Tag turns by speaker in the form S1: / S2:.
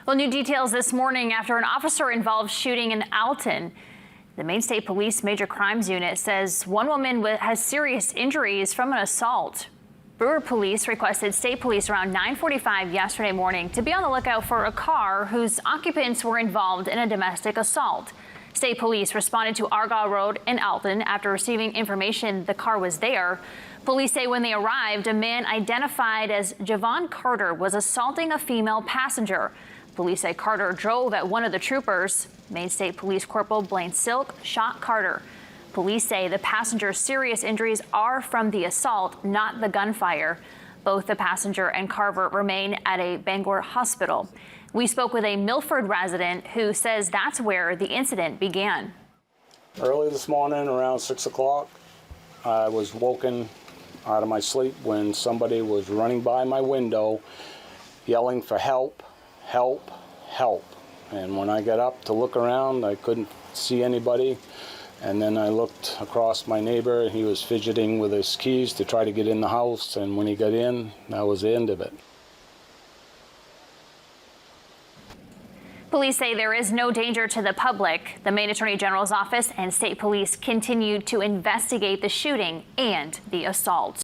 S1: Well, new details this morning after an officer-involved shooting in Alton. The Maine State Police Major Crimes Unit says one woman has serious injuries from an assault. Brewer Police requested state police around 9:45 yesterday morning to be on the lookout for a car whose occupants were involved in a domestic assault. State police responded to Argyle Road in Alton after receiving information the car was there. Police say when they arrived, a man identified as Javon Carter was assaulting a female passenger. Police say Carter drove at one of the troopers. Maine State Police Corporal Blaine Silk shot Carter. Police say the passenger's serious injuries are from the assault, not the gunfire. Both the passenger and Carver remain at a Bangor hospital. We spoke with a Milford resident who says that's where the incident began.
S2: Early this morning, around 6 o'clock, I was woken out of my sleep when somebody was running by my window yelling for help, help, help. And when I got up to look around, I couldn't see anybody. And then I looked across my neighbor, and he was fidgeting with his keys to try to get in the house. And when he got in, that was the end of it.
S1: Police say there is no danger to the public. The Maine Attorney General's office and state police continue to investigate the shooting and the assault.